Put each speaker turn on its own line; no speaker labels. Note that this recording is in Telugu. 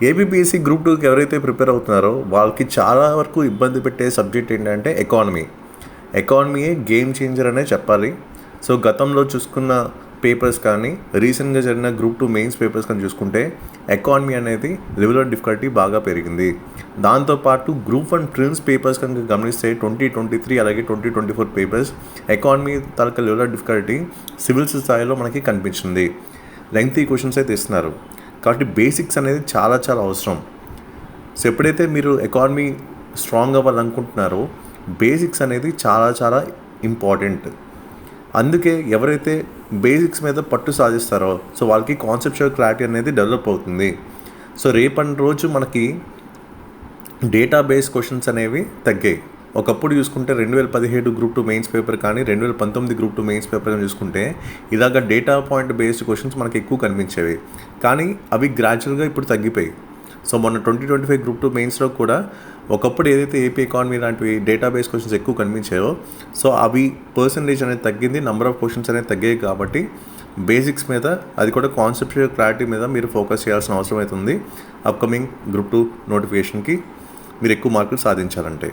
ఏబిపిఎస్సి గ్రూప్ 2కి ఎవరైతే ప్రిపేర్ అవుతున్నారో వాళ్ళకి చాలా వరకు ఇబ్బంది పెట్టే సబ్జెక్ట్ ఏంటంటే ఎకానమీయే గేమ్ చేంజర్ అనే చెప్పాలి. సో గతంలో చూసుకున్న పేపర్స్ కానీ రీసెంట్గా జరిగిన గ్రూప్ 2 మెయిన్స్ పేపర్స్ కానీ చూసుకుంటే ఎకానమీ అనేది లెవెల్ ఆఫ్ డిఫికల్టీ బాగా పెరిగింది. దాంతోపాటు గ్రూప్ 1 ప్రిలిమ్స్ పేపర్స్ కనుక గమనిస్తే 2023 అలాగే 2024 papers economy taluka level of difficulty civils స్థాయిలో మనకి కనిపించింది. లెంగ్తీ క్వశ్చన్స్ అయితే ఇస్తున్నారు కాబట్టి బేసిక్స్ అనేది చాలా చాలా అవసరం. సో ఎప్పుడైతే మీరు ఎకానమీ స్ట్రాంగ్ అవ్వాలనుకుంటున్నారో బేసిక్స్ అనేది చాలా చాలా ఇంపార్టెంట్. అందుకే ఎవరైతే బేసిక్స్ మీద పట్టు సాధిస్తారో సో వాళ్ళకి కాన్సెప్చువల్ క్లారిటీ అనేది డెవలప్ అవుతుంది. సో రేపటి రోజు మనకి డేటాబేస్ క్వశ్చన్స్ అనేవి తగ్గాయి. ఒకప్పుడు చూసుకుంటే 2017 గ్రూప్ 2 మెయిన్స్ పేపర్ కానీ 2019 గ్రూప్ 2 మెయిన్స్ పేపర్ కానీ చూసుకుంటే ఇలాగ డేటా పాయింట్ బేస్డ్ క్వశ్చన్స్ మనకి ఎక్కువ కనిపించేవి, కానీ అవి గ్రాడ్యువల్గా ఇప్పుడు తగ్గిపోయి. సో మొన్న 2025 గ్రూప్ 2 మెయిన్స్లో కూడా ఒకప్పుడు ఏదైతే ఏపీ ఎకానమీ లాంటివి డేటాబేస్ క్వశ్చన్స్ ఎక్కువ కనిపించాయో సో అవి పర్సంటేజ్ అనేది తగ్గింది, నెంబర్ ఆఫ్ క్వశ్చన్స్ అనేది తగ్గాయి. కాబట్టి బేసిక్స్ మీద అది కూడా కాన్సెప్చువల్ క్లారిటీ మీద మీరు ఫోకస్ చేయాల్సిన అవసరం అవుతుంది అప్కమింగ్ గ్రూప్ 2 నోటిఫికేషన్కి మీరు ఎక్కువ మార్కులు సాధించాలంటే.